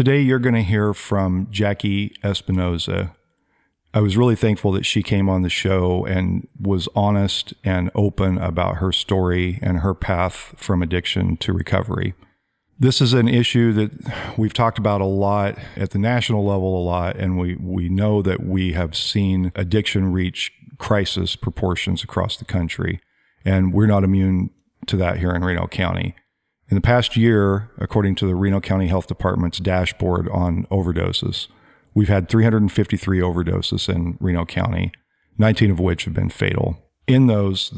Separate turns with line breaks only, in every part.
Today, you're going to hear from Jacci Espinoza. I was really thankful that she came on the show and was honest and open about her story and her path from addiction to recovery. This is an issue that we've talked about a lot at the national level a lot, and we know that we have seen addiction reach crisis proportions across the country, and we're not immune to that here in Reno County. In the past year, according to the Reno County Health Department's dashboard on overdoses, we've had 353 overdoses in Reno County, 19 of which have been fatal. In those,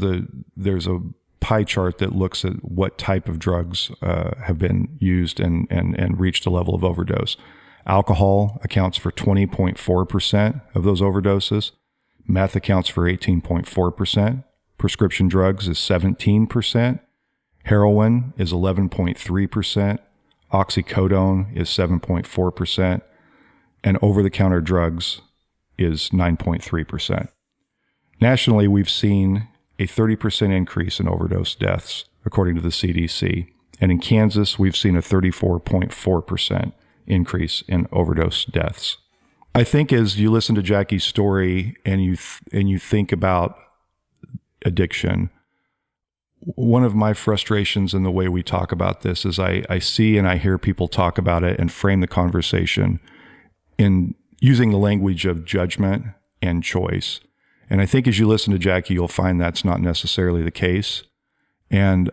there's a pie chart that looks at what type of drugs have been used and reached a level of overdose. Alcohol accounts for 20.4% of those overdoses. Meth accounts for 18.4%. Prescription drugs is 17%. Heroin is 11.3%. Oxycodone is 7.4%. And over-the-counter drugs is 9.3%. Nationally, we've seen a 30% increase in overdose deaths, according to the CDC. And in Kansas, we've seen a 34.4% increase in overdose deaths. I think as you listen to Jacci's story and you think about addiction, one of my frustrations in the way we talk about this is I see and I hear people talk about it and frame the conversation in using the language of judgment and choice. And I think as you listen to Jacci, you'll find that's not necessarily the case. And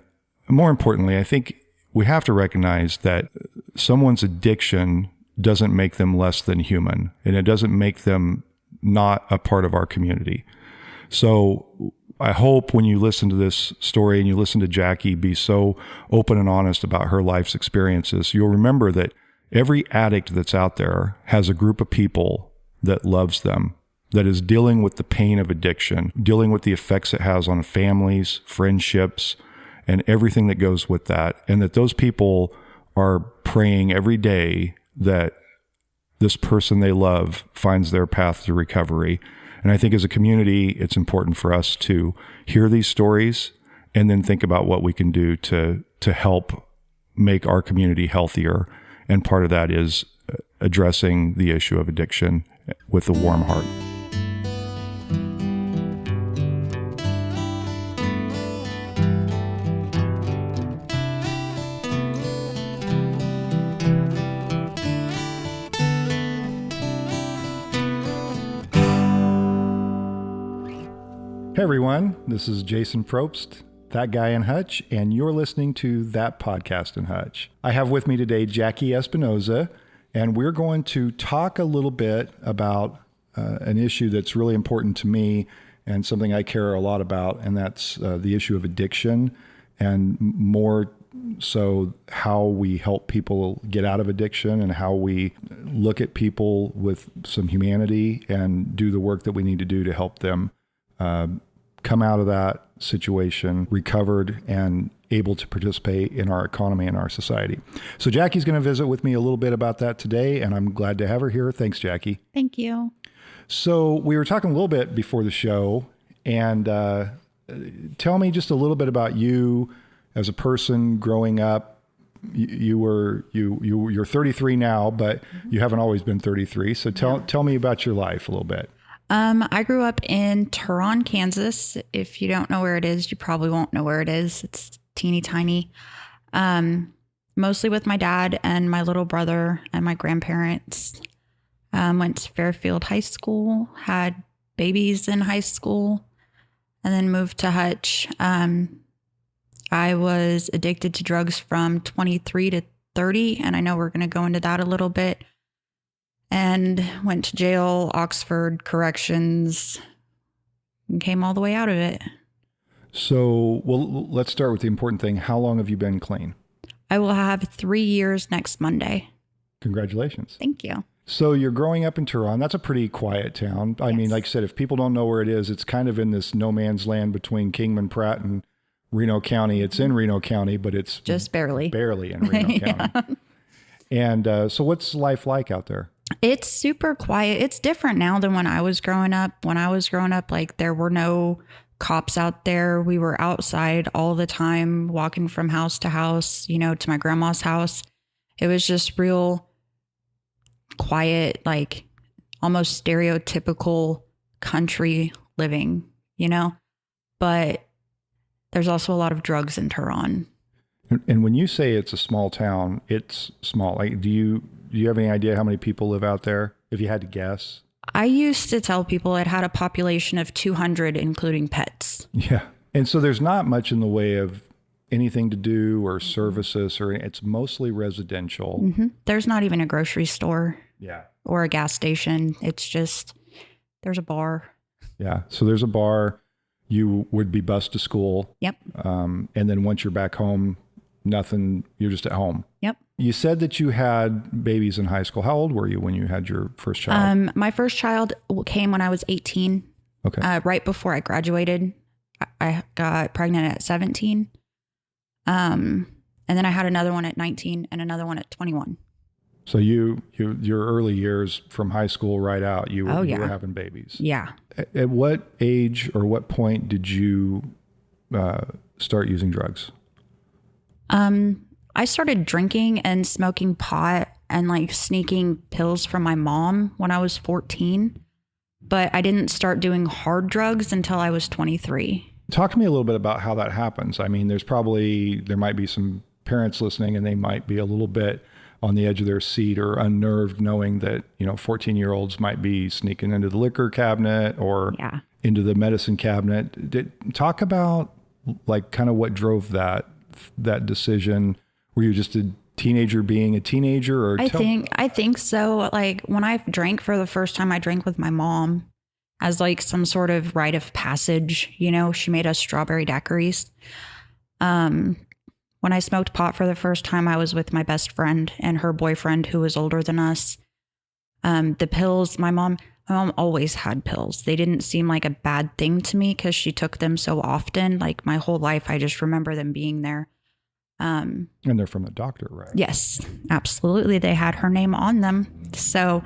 more importantly, I think we have to recognize that someone's addiction doesn't make them less than human, and it doesn't make them not a part of our community. So I hope when you listen to this story and you listen to Jacci be so open and honest about her life's experiences, you'll remember that every addict that's out there has a group of people that loves them, that is dealing with the pain of addiction, dealing with the effects it has on families, friendships, and everything that goes with that. And that those people are praying every day that this person they love finds their path to recovery. And I think as a community, it's important for us to hear these stories and then think about what we can do to help make our community healthier. And part of that is addressing the issue of addiction with a warm heart. Hey everyone, this is Jason Probst, that guy in Hutch, and you're listening to That Podcast in Hutch. I have with me today Jacci Espinoza, and we're going to talk a little bit about an issue that's really important to me and something I care a lot about, and that's the issue of addiction, and more so how we help people get out of addiction and how we look at people with some humanity and do the work that we need to do to help them come out of that situation recovered and able to participate in our economy and our society. So Jacci's going to visit with me a little bit about that today, and I'm glad to have her here. Thanks, Jacci.
Thank you.
So we were talking a little bit before the show, and tell me just a little bit about you as a person growing up. You're 33 now, but you haven't always been 33. So tell me about your life a little bit.
I grew up in Turon, Kansas. If you don't know where it is, you probably won't know where it is. It's teeny tiny. Mostly with my dad and my little brother and my grandparents. Went to Fairfield High School, had babies in high school, and then moved to Hutch. I was addicted to drugs from 23 to 30, and I know we're going to go into that a little bit. And went to jail, Oxford Corrections, and came all the way out of it.
So, well, let's start with the important thing. How long have you been clean?
I will have 3 years next Monday.
Congratulations.
Thank you.
So you're growing up in Turon. That's a pretty quiet town. I mean, like I said, if people don't know where it is, it's kind of in this no man's land between Kingman, Pratt, and Reno County. It's in Reno County, but it's
just barely
in Reno County. And so what's life like out there?
It's super quiet. It's different now than when I was growing up. When I was growing up, like there were no cops out there. We were outside all the time, walking from house to house, to my grandma's house. It was just real quiet, like almost stereotypical country living, but there's also a lot of drugs in Tehran.
And when you say it's a small town, it's small. Like, do you have any idea how many people live out there, if you had to guess?
I used to tell people it had a population of 200, including pets.
Yeah. And so there's not much in the way of anything to do or services, or it's mostly residential.
Mm-hmm. There's not even a grocery store.
Yeah.
Or a gas station. It's just, there's a bar.
Yeah. So there's a bar. You would be bused to school.
Yep.
And then once you're back home, nothing, you're just at home.
Yep.
You said that you had babies in high school. How old were you when you had your first child?
My first child came when I was 18.
Okay.
Right before I graduated. I got pregnant at 17. And then I had another one at 19 and another one at 21.
So your early years from high school right out, you were having babies.
Yeah.
At what age or what point did you start using drugs?
I started drinking and smoking pot and like sneaking pills from my mom when I was 14, but I didn't start doing hard drugs until I was 23.
Talk to me a little bit about how that happens. I mean, there might be some parents listening and they might be a little bit on the edge of their seat or unnerved knowing that, 14-year-olds might be sneaking into the liquor cabinet or into the medicine cabinet. Talk about like kind of what drove that decision. Were you just a teenager being a teenager? Or
I think so. Like when I drank for the first time, I drank with my mom as like some sort of rite of passage. She made us strawberry daiquiris. When I smoked pot for the first time, I was with my best friend and her boyfriend who was older than us. The pills, my mom always had pills. They didn't seem like a bad thing to me because she took them so often. Like my whole life, I just remember them being there.
And they're from the doctor, right?
Yes, absolutely. They had her name on them. So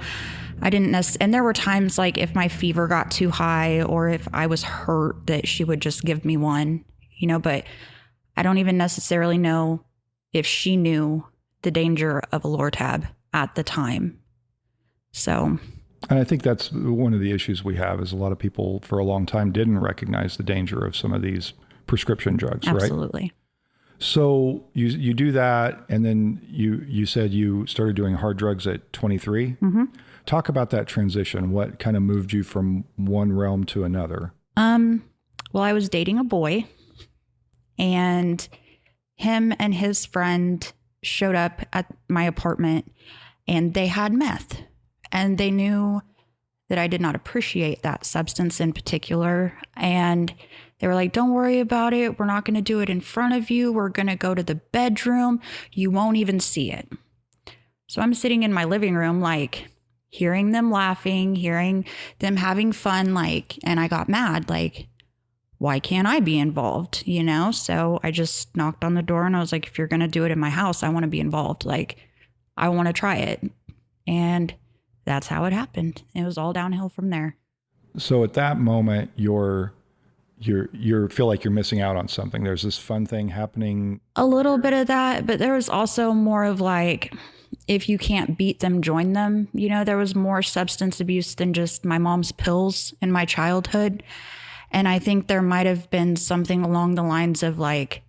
I didn't and there were times like if my fever got too high or if I was hurt that she would just give me one, but I don't even necessarily know if she knew the danger of a Lortab at the time. So.
And I think that's one of the issues we have is a lot of people for a long time didn't recognize the danger of some of these prescription drugs, right?
Absolutely.
So you do that, and then you said you started doing hard drugs at 23.
Mm-hmm.
Talk about that transition. What kind of moved you from one realm to another?
Well, I was dating a boy, and him and his friend showed up at my apartment, and they had meth, and they knew that I did not appreciate that substance in particular, and they were like, don't worry about it. We're not going to do it in front of you. We're going to go to the bedroom. You won't even see it. So I'm sitting in my living room, like hearing them laughing, hearing them having fun, like, and I got mad, like, why can't I be involved? So I just knocked on the door and I was like, if you're going to do it in my house, I want to be involved. Like, I want to try it. And that's how it happened. It was all downhill from there.
So at that moment, you feel like you're missing out on something. There's this fun thing happening.
A little bit of that, but there was also more of like, if you can't beat them, join them. There was more substance abuse than just my mom's pills in my childhood. And I think there might have been something along the lines of like,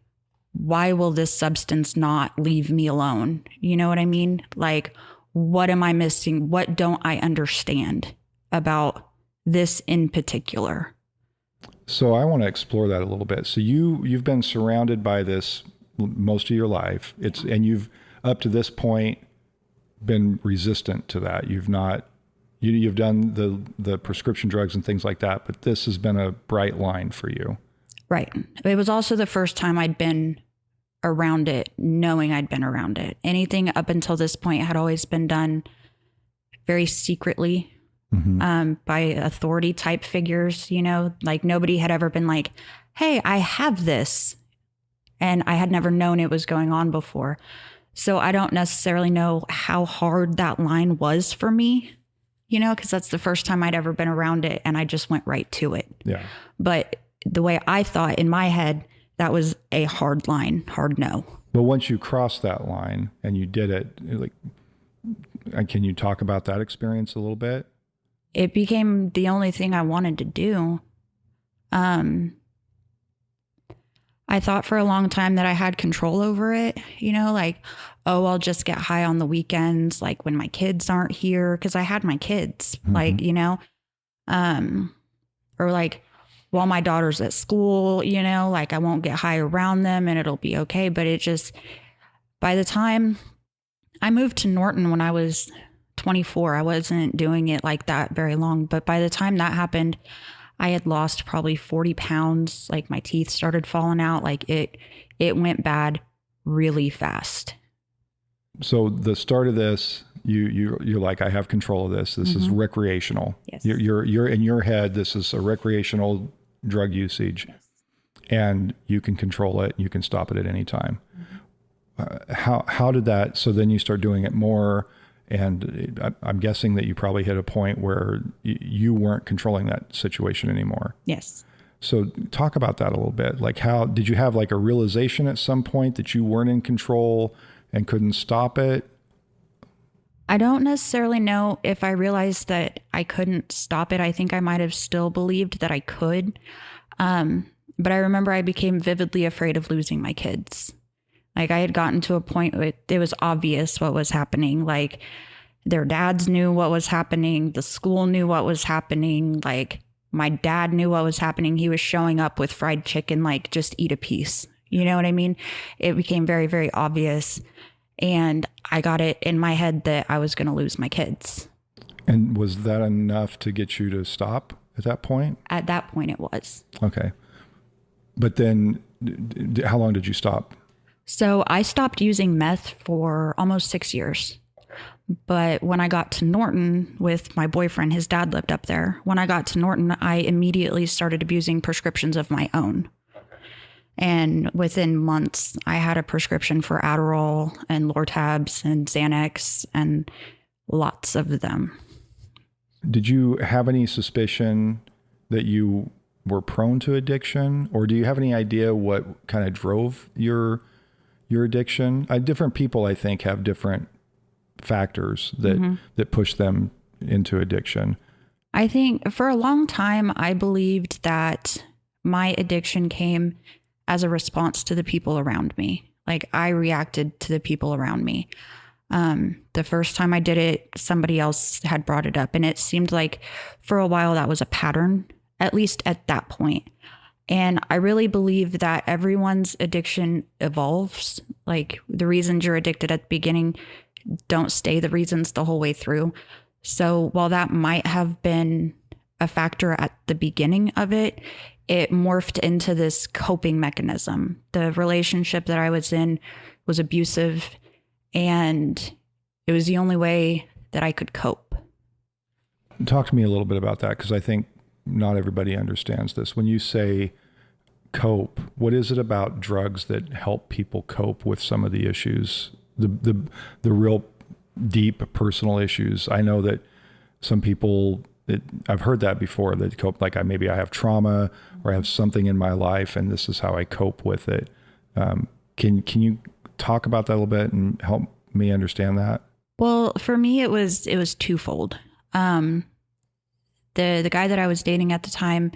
why will this substance not leave me alone? You know what I mean? Like, what am I missing? What don't I understand about this in particular?
So I want to explore that a little bit. So you've been surrounded by this most of your life. And you've up to this point been resistant to that. You've done the prescription drugs and things like that, but this has been a bright line for you.
Right. It was also the first time I'd been around it, knowing I'd been around it. Anything up until this point had always been done very secretly. Mm-hmm. By authority type figures, like nobody had ever been like, hey, I have this. And I had never known it was going on before. So I don't necessarily know how hard that line was for me, because that's the first time I'd ever been around it. And I just went right to it.
Yeah.
But the way I thought in my head, that was a hard line, hard no.
But once you crossed that line and you did it, like, Can you talk about that experience a little bit?
It became the only thing I wanted to do. I thought for a long time that I had control over it, like, oh, I'll just get high on the weekends, like when my kids aren't here, because I had my kids, like, or like while my daughter's at school, like I won't get high around them and it'll be okay. But it just, by the time I moved to Norton when I was 24, I wasn't doing it like that very long. But by the time that happened, I had lost probably 40 pounds. Like my teeth started falling out. Like it went bad really fast.
So the start of this, you're like, I have control of this. This is recreational.
Yes.
You're in your head. This is a recreational drug usage, and you can control it. You can stop it at any time. How did that? So then you start doing it more. And I'm guessing that you probably hit a point where you weren't controlling that situation anymore.
Yes.
So talk about that a little bit. Like, how did you have like a realization at some point that you weren't in control and couldn't stop it?
I don't necessarily know if I realized that I couldn't stop it. I think I might have still believed that I could. But I remember I became vividly afraid of losing my kids. Like I had gotten to a point where it was obvious what was happening. Like their dads knew what was happening. The school knew what was happening. Like my dad knew what was happening. He was showing up with fried chicken, like just eat a piece. You know what I mean? It became very, very obvious. And I got it in my head that I was going to lose my kids.
And was that enough to get you to stop at that point?
At that point it was.
Okay. But then how long did you stop?
So I stopped using meth for almost 6 years. But when I got to Norton with my boyfriend, his dad lived up there. When I got to Norton, I immediately started abusing prescriptions of my own. And within months, I had a prescription for Adderall and Lortabs and Xanax and lots of them.
Did you have any suspicion that you were prone to addiction? Or do you have any idea what kind of drove your addiction? Different people, I think, have different factors that push them into addiction.
I think for a long time, I believed that my addiction came as a response to the people around me. Like I reacted to the people around me. The first time I did it, somebody else had brought it up. And it seemed like for a while that was a pattern, at least at that point. And I really believe that everyone's addiction evolves. Like the reasons you're addicted at the beginning don't stay the reasons the whole way through. So while that might have been a factor at the beginning of it, it morphed into this coping mechanism. The relationship that I was in was abusive, and it was the only way that I could cope.
Talk to me a little bit about that, because I think not everybody understands this. When you say cope, what is it about drugs that help people cope with some of the issues, the real deep personal issues? I know that some people, I've heard that before, that cope, like maybe I have trauma or I have something in my life and this is how I cope with it. Can you talk about that a little bit and help me understand that?
Well, for me, it was twofold. The guy that I was dating at the time,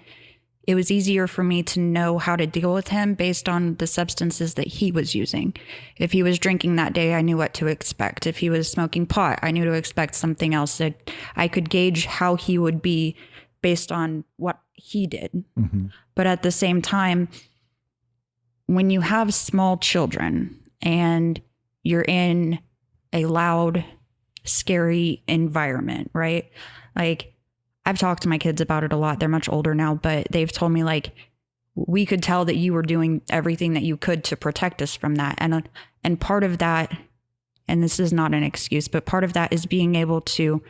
it was easier for me to know how to deal with him based on the substances that he was using. If he was drinking that day, I knew what to expect. If he was smoking pot, I knew to expect something else. That I could gauge how he would be based on what he did. Mm-hmm. But at the same time, when you have small children and you're in a loud, scary environment, right? Like, I've talked to my kids about it a lot. They're much older now, but they've told me, like, we could tell that you were doing everything that you could to protect us from that. And part of that, and this is not an excuse, but part of that is being able to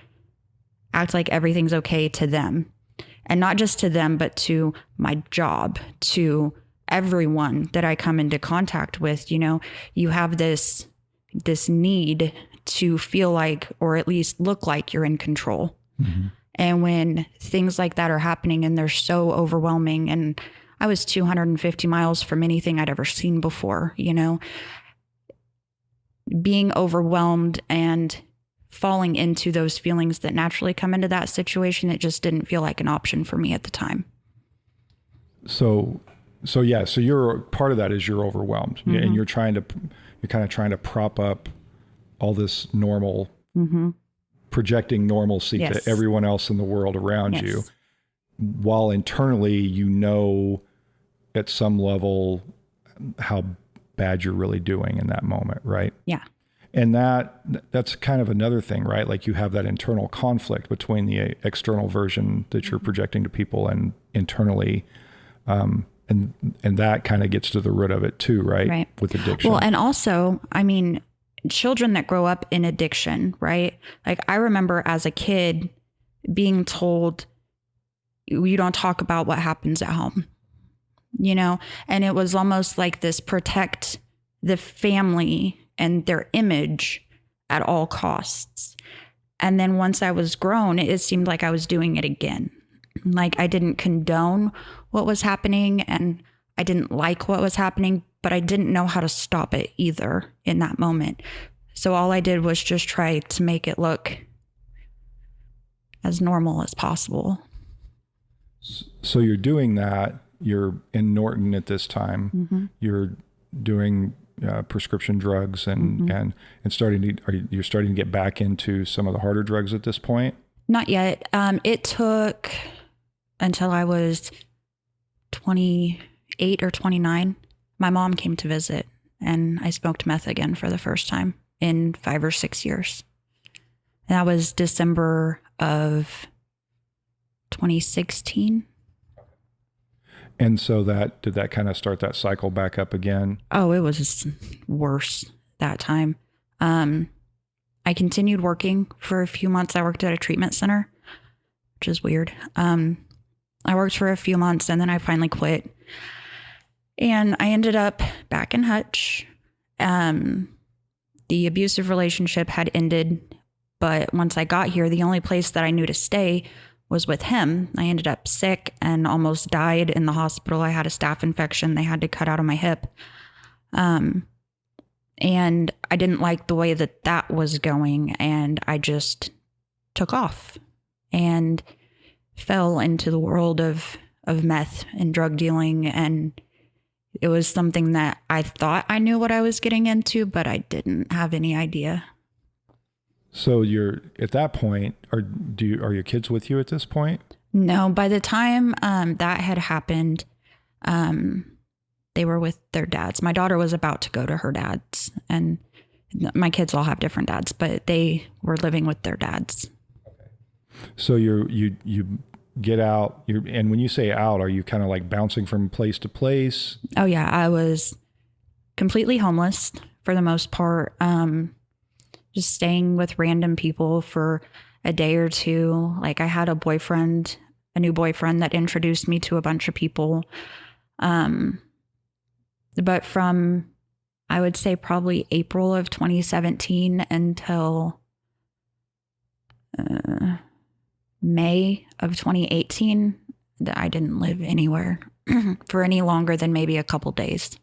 act like everything's okay to them. And not just to them, but to my job, to everyone that I come into contact with. You know, you have this need to feel like, or at least look like, you're in control. Mm-hmm. And when things like that are happening and they're so overwhelming, and I was 250 miles from anything I'd ever seen before, you know, being overwhelmed and falling into those feelings that naturally come into that situation. It just didn't feel like an option for me at the time.
So you're part of that is you're overwhelmed, and you're kind of trying to prop up all this normal, projecting normalcy to everyone else in the world around you, while internally, at some level how bad you're really doing in that moment. Right.
Yeah.
And that's kind of another thing, right? Like you have that internal conflict between the external version that you're projecting to people and internally, and that kind of gets to the root of it too, right?
Right.
With addiction.
Well, and also, I mean, children that grow up in addiction, right? Like I remember as a kid being told, you don't talk about what happens at home, and it was almost like this protect the family and their image at all costs. And then once I was grown, it seemed like I was doing it again. Like I didn't condone what was happening and I didn't like what was happening, but I didn't know how to stop it either in that moment. So all I did was just try to make it look as normal as possible.
So you're doing that. You're in Norton at this time. You're doing prescription drugs and you're starting to get back into some of the harder drugs at this point?
Not yet. It took until I was 28 or 29. My mom came to visit and I smoked meth again for the first time in 5 or 6 years. And that was December of 2016.
And so did that kind of start that cycle back up again? Oh,
it was worse that time. I continued working for a few months. I worked at a treatment center, which is weird. I worked for a few months and then I finally quit. And I ended up back in Hutch. The abusive relationship had ended, but once I got here, the only place that I knew to stay was with him. I ended up sick and almost died in the hospital. I had a staph infection. They had to cut out of my hip. And I didn't like the way that was going. And I just took off and fell into the world of meth and drug dealing. And it was something that I thought I knew what I was getting into, but I didn't have any idea.
So you're at that point, are your kids with you at this point?
No, by the time that had happened, they were with their dads. My daughter was about to go to her dad's, and my kids all have different dads, but they were living with their dads.
So you get out, and when you say out, are you kind of like bouncing from place to place?
Oh yeah, I was completely homeless for the most part. Just staying with random people for a day or two. Like I had a new boyfriend that introduced me to a bunch of people. But from, I would say probably April of 2017 until May of 2018, I didn't live anywhere for any longer than maybe a couple days.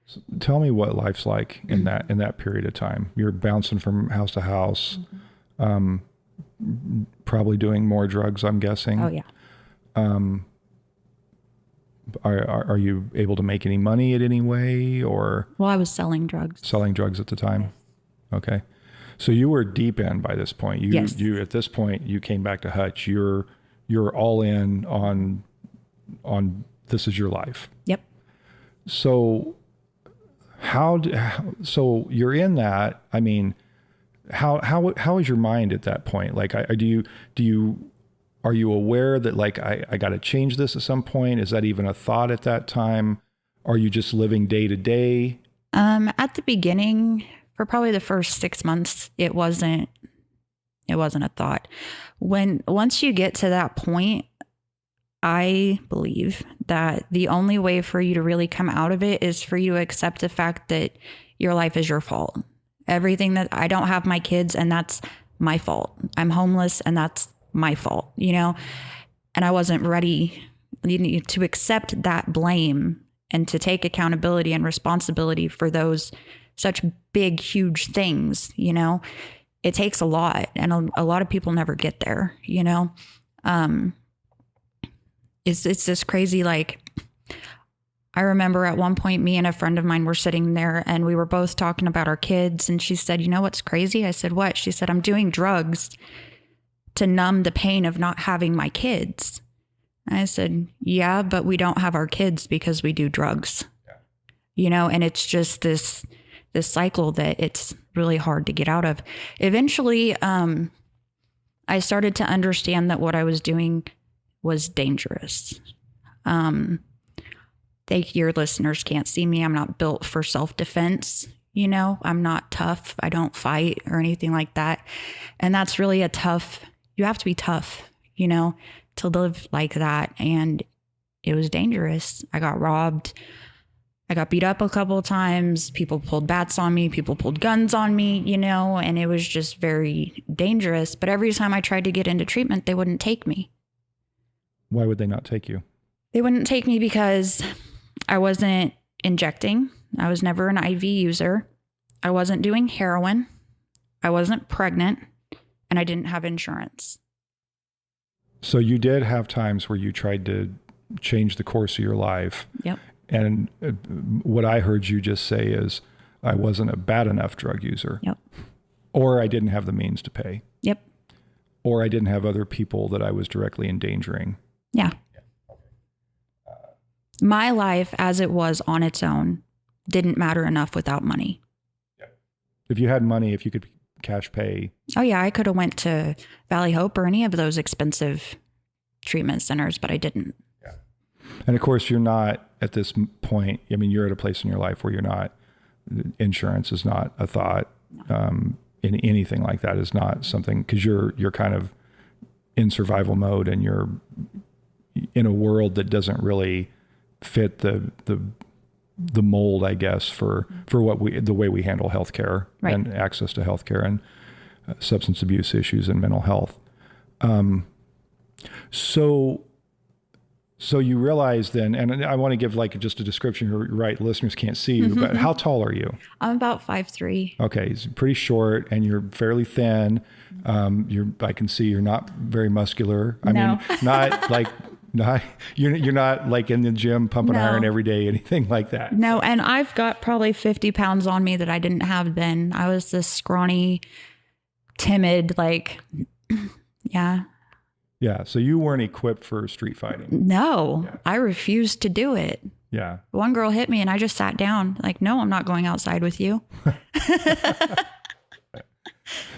So tell me what life's like in that period of time. You're bouncing from house to house, probably doing more drugs, I'm guessing.
Oh yeah.
Are you able to make any money in any way, or?
Well, I was selling drugs.
Selling drugs at the time. Okay. So you were deep in by this point.
Yes.
You at this point you came back to Hutch. You're all in on this is your life.
Yep.
So so you're in that. I mean, how is your mind at that point? Like, are you aware that like I got to change this at some point? Is that even a thought at that time? Are you just living day to day?
At the beginning, for probably the first 6 months, it wasn't a thought. Once you get to that point, I believe that the only way for you to really come out of it is for you to accept the fact that your life is your fault. Everything that I don't have my kids, and that's my fault. I'm homeless and that's my fault, and I wasn't ready to accept that blame and to take accountability and responsibility for those such big, huge things, it takes a lot, and a lot of people never get there, you know? It's just crazy. Like, I remember at one point, me and a friend of mine were sitting there and we were both talking about our kids. And she said, you know what's crazy? I said, what? She said, I'm doing drugs to numb the pain of not having my kids. I said, yeah, but we don't have our kids because we do drugs, you know, and it's just this cycle that it's really hard to get out of. Eventually, I started to understand that what I was doing was dangerous. Your listeners can't see me. I'm not built for self-defense. You know, I'm not tough. I don't fight or anything like that. And that's really you have to be tough, you know, to live like that. And it was dangerous. I got robbed. I got beat up a couple of times. People pulled bats on me. People pulled guns on me, you know, and it was just very dangerous. But every time I tried to get into treatment, they wouldn't take me.
Why would they not take you?
They wouldn't take me because I wasn't injecting. I was never an IV user. I wasn't doing heroin. I wasn't pregnant, and I didn't have insurance.
So you did have times where you tried to change the course of your life.
Yep.
And what I heard you just say is, I wasn't a bad enough drug user.
Yep.
Or I didn't have the means to pay.
Yep.
Or I didn't have other people that I was directly endangering.
Yeah. My life as it was on its own didn't matter enough without money.
If you had money, if you could cash pay.
Oh yeah, I could have went to Valley Hope or any of those expensive treatment centers, but I didn't.
Yeah. And of course, you're not at this point. I mean, you're at a place in your life where you're not, insurance is not a thought. In anything like that is not something, because you're kind of in survival mode and you're in a world that doesn't really fit the mold, I guess, for the way we handle healthcare, right, and access to healthcare and substance abuse issues and mental health. So you realize then, and I want to give like just a description. You're right, listeners can't see you, but how tall are you?
I'm about 5'3".
Okay, it's pretty short, and you're fairly thin. I can see you're not very muscular. I mean, you're not like in the gym pumping iron every day, anything like that.
No, and I've got probably 50 pounds on me that I didn't have then. I was this scrawny, timid, like, yeah.
Yeah, so you weren't equipped for street fighting.
No,
yeah.
I refused to do it.
Yeah.
One girl hit me and I just sat down like, no, I'm not going outside with you.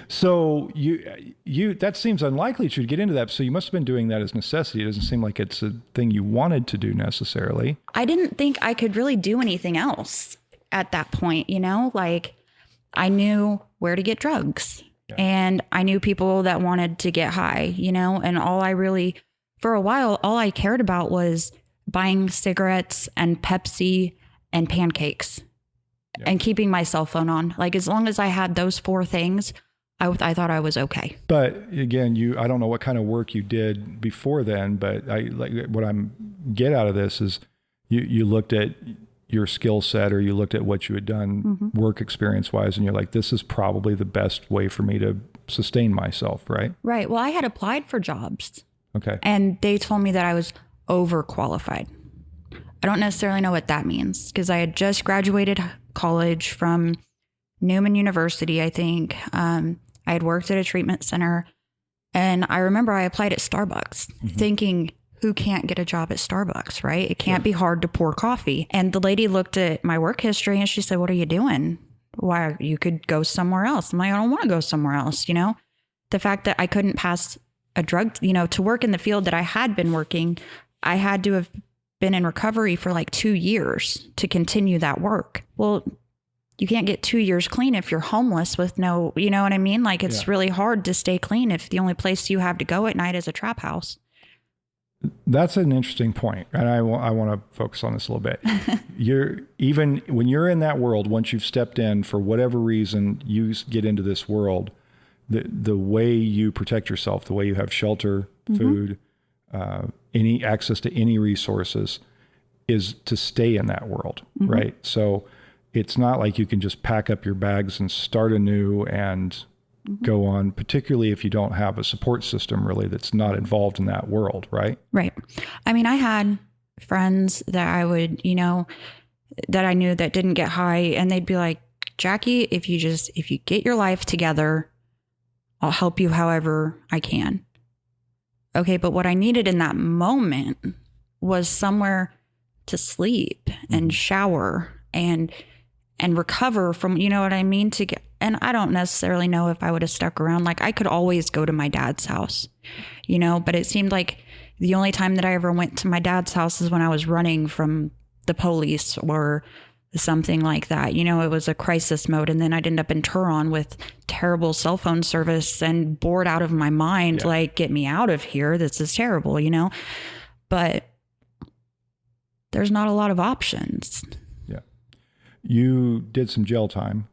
So you that seems unlikely that you'd get into that. So you must have been doing that as necessity. It doesn't seem like it's a thing you wanted to do necessarily.
I didn't think I could really do anything else at that point, you know? Like, I knew where to get drugs. Yeah. And I knew people that wanted to get high, you know, and for a while, all I cared about was buying cigarettes and Pepsi and pancakes, yeah, and keeping my cell phone on. Like, as long as I had those 4 things, I thought I was okay.
But again, I don't know what kind of work you did before then, but what I'm get out of this is you looked at your skill set, or you looked at what you had done, mm-hmm, work experience wise, and you're like, this is probably the best way for me to sustain myself, right?
Right. Well, I had applied for jobs.
Okay.
And they told me that I was overqualified. I don't necessarily know what that means, because I had just graduated college from Newman University, I think. I had worked at a treatment center, and I remember I applied at Starbucks, mm-hmm, thinking, who can't get a job at Starbucks, right? It can't be hard to pour coffee. And the lady looked at my work history and she said, what are you doing? Why, you could go somewhere else. I'm like, I don't want to go somewhere else, you know? The fact that I couldn't pass a drug, you know, to work in the field that I had been working, I had to have been in recovery for like 2 years to continue that work. Well, you can't get 2 years clean if you're homeless with no, you know what I mean? Like, it's really hard to stay clean if the only place you have to go at night is a trap house.
That's an interesting point, and I want to focus on this a little bit. Even when you're in that world, once you've stepped in, for whatever reason, you get into this world, the way you protect yourself, the way you have shelter, mm-hmm, food, any access to any resources, is to stay in that world, mm-hmm, right? So it's not like you can just pack up your bags and start anew and go on, particularly if you don't have a support system really that's not involved in that world, right?
Right. I mean, I had friends that I would, that I knew that didn't get high, and they'd be like, Jackie, if you get your life together, I'll help you however I can. Okay. But what I needed in that moment was somewhere to sleep and shower and recover from, you know what I mean? And I don't necessarily know if I would have stuck around. Like, I could always go to my dad's house, but it seemed like the only time that I ever went to my dad's house is when I was running from the police or something like that. It was a crisis mode. And then I'd end up in Turon with terrible cell phone service and bored out of my mind. Yeah. Like, get me out of here. This is terrible, but there's not a lot of options.
Yeah. You did some jail time.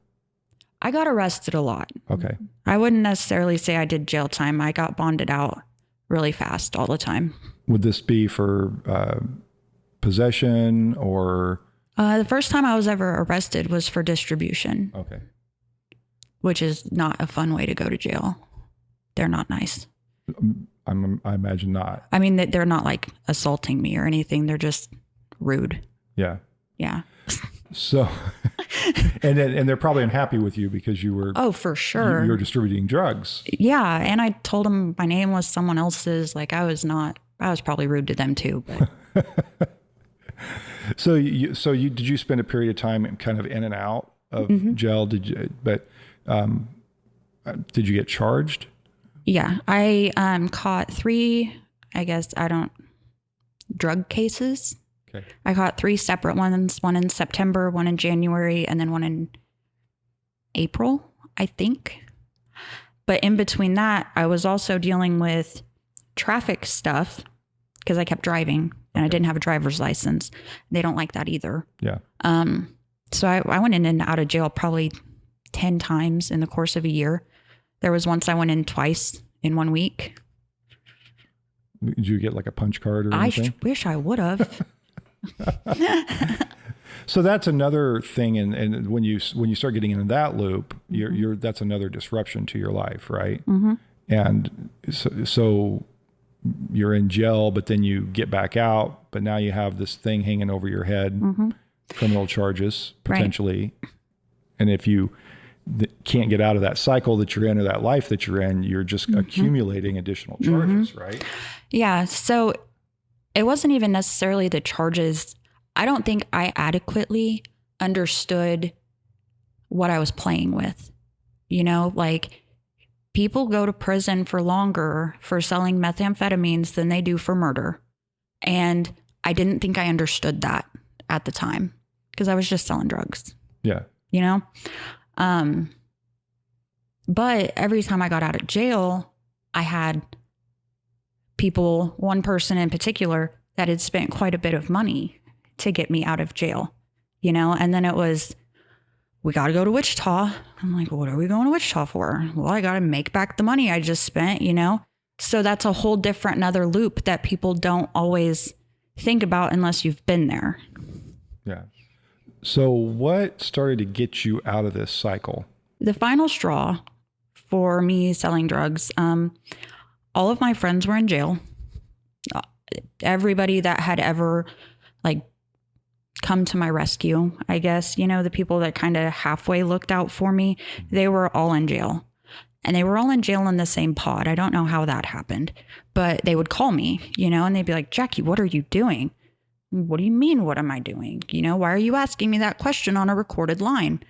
I got arrested a lot.
Okay.
I wouldn't necessarily say I did jail time. I got bonded out really fast all the time.
Would this be for possession or?
The first time I was ever arrested was for distribution.
Okay.
Which is not a fun way to go to jail. They're not nice.
I imagine not.
I mean, they're not like assaulting me or anything. They're just rude.
Yeah.
Yeah.
So, and they're probably unhappy with you because you were.
Oh, for sure.
You're distributing drugs.
Yeah. And I told them my name was someone else's. Like, I was probably rude to them too. But.
So did you spend a period of time kind of in and out of jail? Did you get charged?
Yeah. I caught 3, drug cases.
Okay.
I caught 3 separate ones, one in September, one in January, and then one in April, I think. But in between that, I was also dealing with traffic stuff because I kept driving and I didn't have a driver's license. They don't like that either.
Yeah.
So I went in and out of jail probably 10 times in the course of a year. There was once I went in twice in 1 week.
Did you get like a punch card or anything?
I wish I would have.
So that's another thing. And when you start getting into that loop, that's another disruption to your life, right? Mm-hmm. And so you're in jail, but then you get back out, but now you have this thing hanging over your head, criminal charges potentially. Right. And if you can't get out of that cycle that you're in or that life that you're in, you're just accumulating additional charges, right?
Yeah. So it wasn't even necessarily the charges. I don't think I adequately understood what I was playing with. Like, people go to prison for longer for selling methamphetamines than they do for murder. And I didn't think I understood that at the time because I was just selling drugs.
Yeah.
But every time I got out of jail, I had people, one person in particular, that had spent quite a bit of money to get me out of jail, and then it was, we got to go to Wichita. I'm like, what are we going to Wichita for? Well, I got to make back the money I just spent, So that's a whole different another loop that people don't always think about unless you've been there.
Yeah. So what started to get you out of this cycle?
The final straw for me selling drugs, all of my friends were in jail. Everybody that had ever come to my rescue, I guess, the people that kind of halfway looked out for me, they were all in jail. And they were all in jail in the same pod. I don't know how that happened, but they would call me, and they'd be like, Jackie, what are you doing? What do you mean, what am I doing? Why are you asking me that question on a recorded line?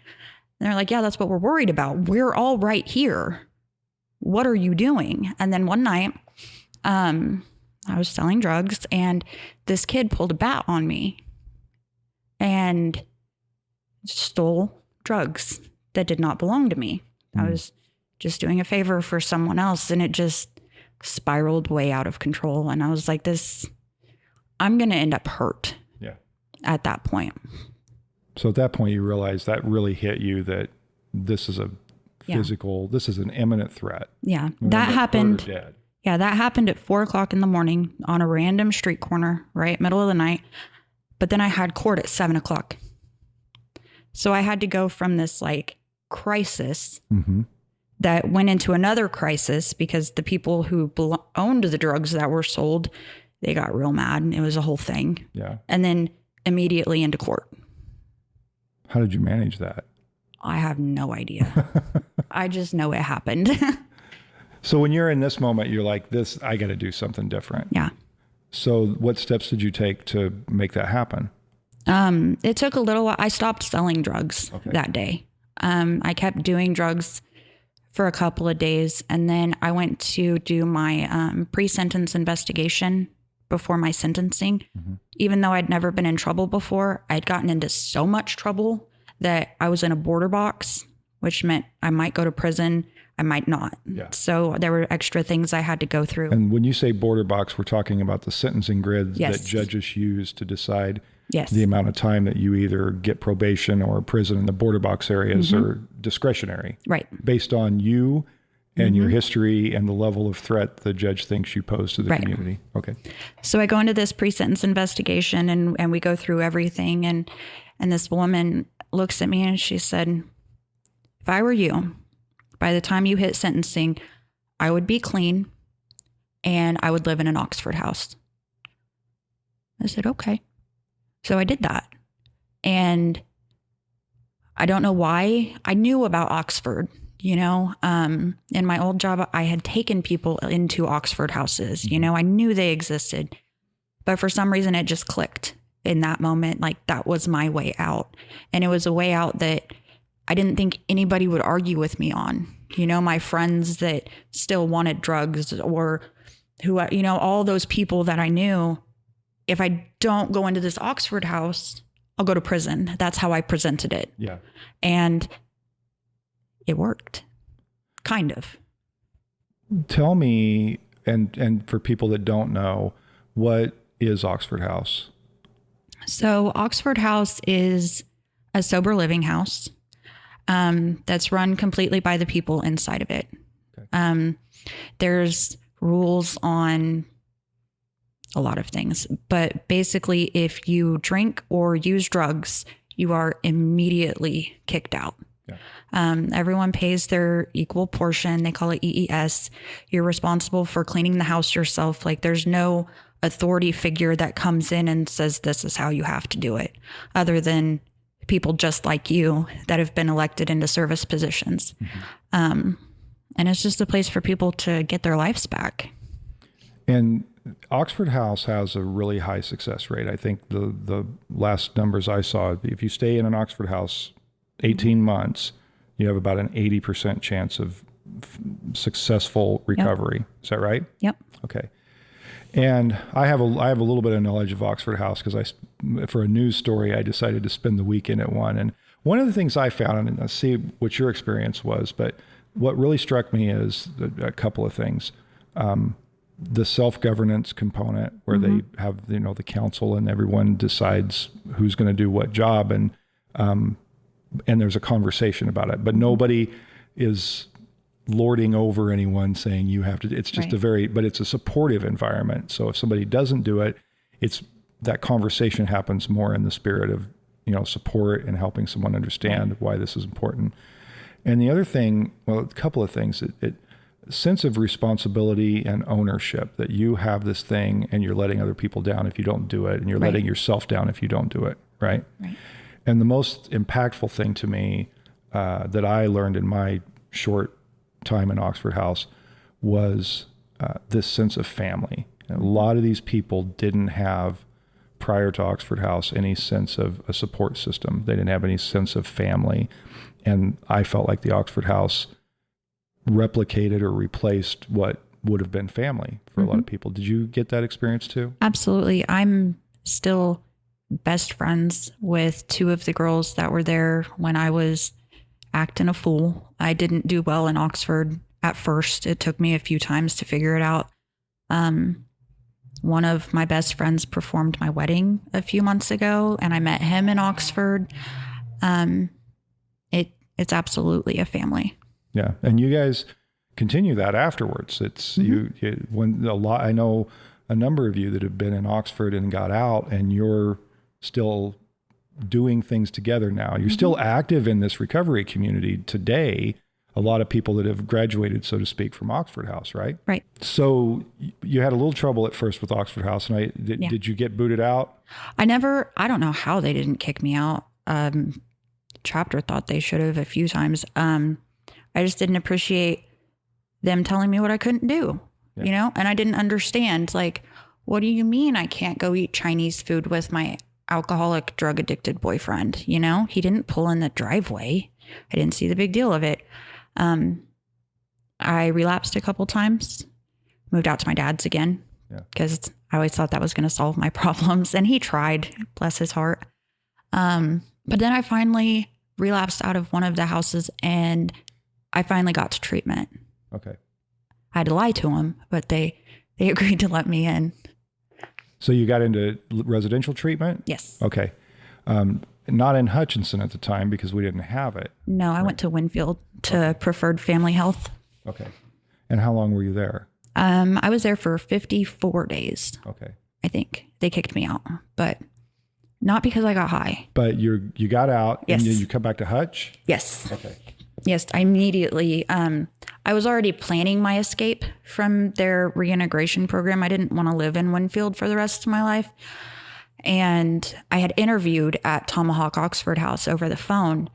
And they're like, yeah, that's what we're worried about. We're all right here. What are you doing? And then one night, I was selling drugs and this kid pulled a bat on me and stole drugs that did not belong to me. I was just doing a favor for someone else, and it just spiraled way out of control. And I was like, I'm going to end up hurt.
Yeah.
At that point.
So at that point, you realized that really hit you that this is a physical, this is an imminent threat.
Yeah. That happened. Yeah. That happened at 4:00 in the morning on a random street corner, right? Middle of the night. But then I had court at 7:00. So I had to go from this crisis that went into another crisis because the people who owned the drugs that were sold, they got real mad and it was a whole thing.
Yeah.
And then immediately into court.
How did you manage that?
I have no idea. I just know it happened.
So when you're in this moment, you're like, I got to do something different.
Yeah.
So what steps did you take to make that happen?
It took a little while. I stopped selling drugs that day. I kept doing drugs for a couple of days. And then I went to do my pre-sentence investigation before my sentencing. Mm-hmm. Even though I'd never been in trouble before, I'd gotten into so much trouble that I was in a border box, which meant I might go to prison, I might not. Yeah. So there were extra things I had to go through.
And when you say border box, we're talking about the sentencing grid that judges use to decide the amount of time that you either get probation or prison. And the border box areas are discretionary.
Right.
Based on you and your history and the level of threat the judge thinks you pose to the community. Okay.
So I go into this pre-sentence investigation and we go through everything. And this woman looks at me and she said, if I were you, by the time you hit sentencing, I would be clean and I would live in an Oxford house. I said, okay. So I did that. And I don't know why. I knew about Oxford, in my old job, I had taken people into Oxford houses, I knew they existed, but for some reason it just clicked in that moment. Like that was my way out. And it was a way out that I didn't think anybody would argue with me on, my friends that still wanted drugs or who, all those people that I knew. If I don't go into this Oxford house, I'll go to prison. That's how I presented it.
Yeah.
And it worked. Kind of.
Tell me, and for people that don't know, what is Oxford House?
So Oxford House is a sober living house that's run completely by the people inside of it. Okay. There's rules on a lot of things, but basically if you drink or use drugs, you are immediately kicked out. Yeah. Everyone pays their equal portion. They call it EES. You're responsible for cleaning the house yourself. Like there's no authority figure that comes in and says, this is how you have to do it, other than people just like you that have been elected into service positions. Mm-hmm. And it's just a place for people to get their lives back.
And Oxford House has a really high success rate. I think the last numbers I saw, if you stay in an Oxford House 18 months, you have about an 80% chance of successful recovery. Yep. Is that right?
Yep.
Okay. And I have a little bit of knowledge of Oxford House because for a news story, I decided to spend the weekend at one. And one of the things I found, and I'll see what your experience was, but what really struck me is a couple of things. The self-governance component where they have, the council and everyone decides who's going to do what job. And there's a conversation about it, but nobody is lording over anyone saying you have to. It's just but it's a supportive environment. So if somebody doesn't do it, that conversation happens more in the spirit of, support and helping someone understand why this is important. And the other thing, well, a couple of things, sense of responsibility and ownership that you have this thing and you're letting other people down if you don't do it, and you're letting yourself down if you don't do it. Right. And the most impactful thing to me that I learned in my short time in Oxford House was this sense of family. And a lot of these people didn't have, prior to Oxford House, any sense of a support system. They didn't have any sense of family. And I felt like the Oxford House replicated or replaced what would have been family for a lot of people. Did you get that experience too?
Absolutely. I'm still best friends with two of the girls that were there when I was acting a fool. I didn't do well in Oxford at first. It took me a few times to figure it out. One of my best friends performed my wedding a few months ago, and I met him in Oxford. It's absolutely a family.
Yeah. And you guys continue that afterwards. It's I know a number of you that have been in Oxford and got out, and you're still doing things together now. You're still active in this recovery community today. a lot of people that have graduated, so to speak, from Oxford House, right?
Right.
So you had a little trouble at first with Oxford House, and did you get booted out?
I don't know how they didn't kick me out. Chapter thought they should have a few times. I just didn't appreciate them telling me what I couldn't do, you know? And I didn't understand, like, what do you mean I can't go eat Chinese food with my alcoholic, drug addicted boyfriend? You know, he didn't pull in the driveway. I didn't see the big deal of it. I relapsed a couple times, moved out to my dad's again because I always thought that was going to solve my problems. And he tried, bless his heart. But then I finally relapsed out of one of the houses and I finally got to treatment.
Okay.
I had to lie to them, but they agreed to let me in.
So you got into residential treatment?
Yes.
Okay. Not in Hutchinson at the time because we didn't have it.
No, I went to Winfield to Preferred Family Health.
Okay. And how long were you there?
I was there for 54 days.
Okay.
I think they kicked me out, but not because I got high.
But you got out and then you come back to Hutch?
Yes.
Okay.
Yes, I immediately, I was already planning my escape from their reintegration program. I didn't want to live in Winfield for the rest of my life. And I had interviewed at Tomahawk Oxford House over the phone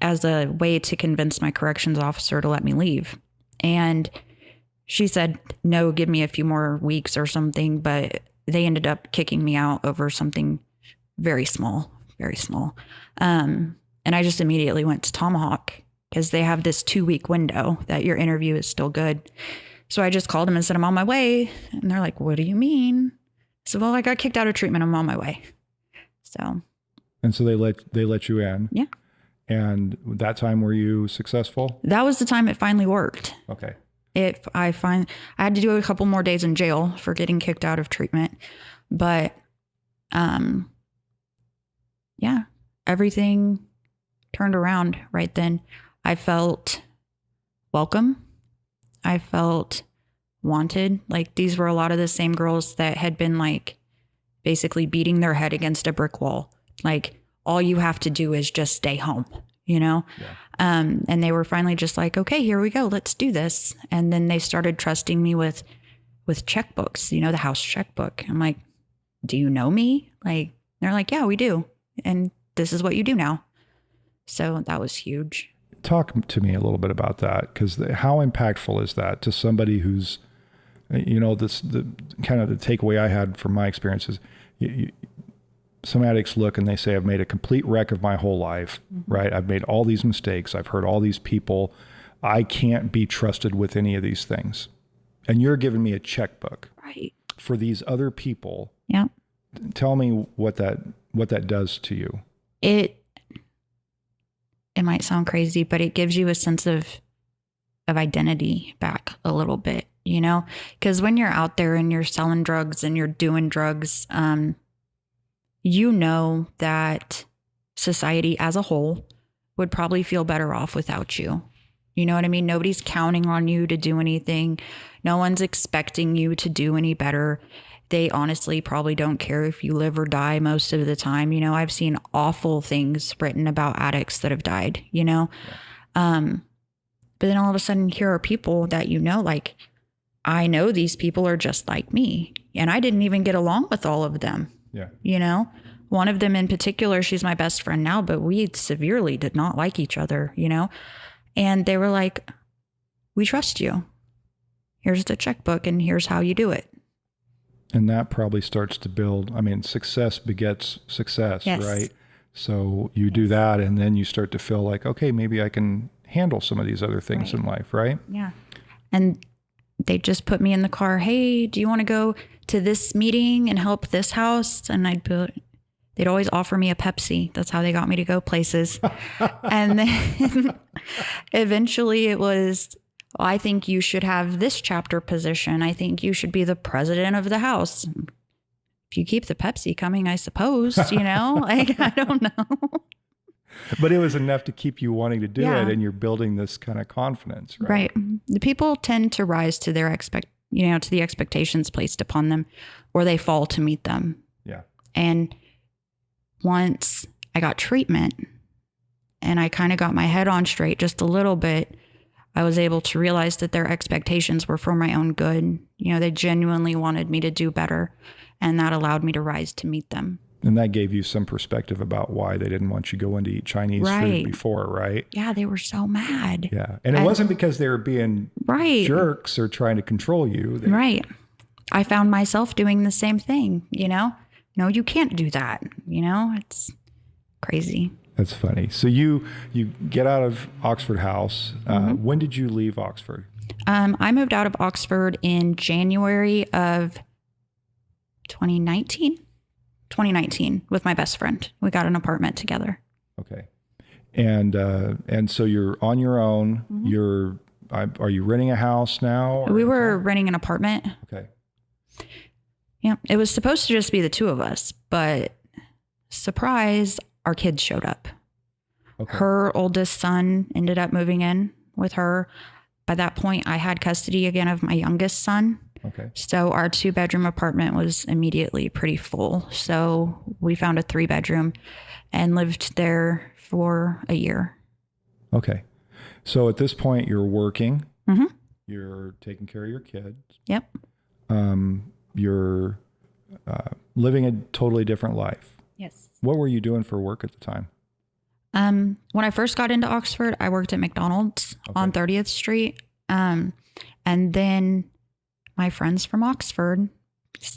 as a way to convince my corrections officer to let me leave. And she said, no, give me a few more weeks or something. But they ended up kicking me out over something very small, very small. And I just immediately went to Tomahawk because they have this 2-week window that your interview is still good. So I just called them and said, I'm on my way. And they're like, what do you mean? I said, well, I got kicked out of treatment. I'm on my way. So. And
so they let you in.
Yeah.
And that time, were you successful?
That was the time it finally worked.
Okay.
I had to do a couple more days in jail for getting kicked out of treatment, but, yeah, everything turned around right then. I felt welcome. I felt wanted. Like these were a lot of the same girls that had been like basically beating their head against a brick wall. Like all you have to do is just stay home, you know? Yeah. And they were finally just like, okay, here we go. Let's do this. And then they started trusting me with checkbooks, you know, the house checkbook. I'm like, do you know me? Like, they're like, yeah, we do. And this is what you do now. So that was huge.
Talk to me a little bit about that, because how impactful is that to somebody who's, you know, the kind of the takeaway I had from my experiences. Some addicts look and they say, I've made a complete wreck of my whole life, right? I've made all these mistakes. I've hurt all these people. I can't be trusted with any of these things. And you're giving me a checkbook
right
for these other people.
Yeah.
Tell me what that does to you.
It might sound crazy, but it gives you a sense of identity back a little bit, you know, because when you're out there and you're selling drugs and you're doing drugs, you know that society as a whole would probably feel better off without you. You know what I mean? Nobody's counting on you to do anything. No one's expecting you to do any better. They honestly probably don't care if you live or die most of the time. You know, I've seen awful things written about addicts that have died, you know? Yeah. But then all of a sudden here are people that, you know, like I know these people are just like me and I didn't even get along with all of them.
Yeah.
You know, one of them in particular, she's my best friend now, but we severely did not like each other, you know? And they were like, we trust you. Here's the checkbook and here's how you do it.
And that probably starts to build, I mean, success begets success, yes. Right? So you do that and then you start to feel like, okay, maybe I can handle some of these other things in life, right?
Yeah. And they just put me in the car. Hey, do you want to go to this meeting and help this house? And they'd always offer me a Pepsi. That's how they got me to go places. And then eventually it was, well, I think you should have this chapter position. I think you should be the president of the house. If you keep the Pepsi coming, I suppose, you know, like, I don't know.
But it was enough to keep you wanting to do it. And you're building this kind of confidence, right?
Right. The people tend to rise to their to the expectations placed upon them, or they fall to meet them.
Yeah.
And once I got treatment and I kind of got my head on straight just a little bit, I was able to realize that their expectations were for my own good. You know, they genuinely wanted me to do better, and that allowed me to rise to meet them.
And that gave you some perspective about why they didn't want you going to eat Chinese food before, right?
Yeah, they were so mad.
Yeah. And it wasn't because they were being jerks or trying to control you.
Right. I found myself doing the same thing, you know? No, you can't do that. You know, it's crazy.
That's funny. So you get out of Oxford House. When did you leave Oxford?
I moved out of Oxford in January of 2019 with my best friend. We got an apartment together.
Okay. And so you're on your own. Are you renting a house now?
We were renting an apartment.
Okay.
Yeah. It was supposed to just be the two of us, but surprise, our kids showed up.
Okay.
Her oldest son ended up moving in with her. By that point, I had custody again of my youngest son.
Okay.
So our 2-bedroom apartment was immediately pretty full. So we found a 3-bedroom and lived there for a year.
Okay. So at this point, you're working.
Mm-hmm.
You're taking care of your kids.
Yep.
You're living a totally different life.
Yes.
What were you doing for work at the time?
When I first got into Oxford, I worked at McDonald's on 30th Street. And then my friends from Oxford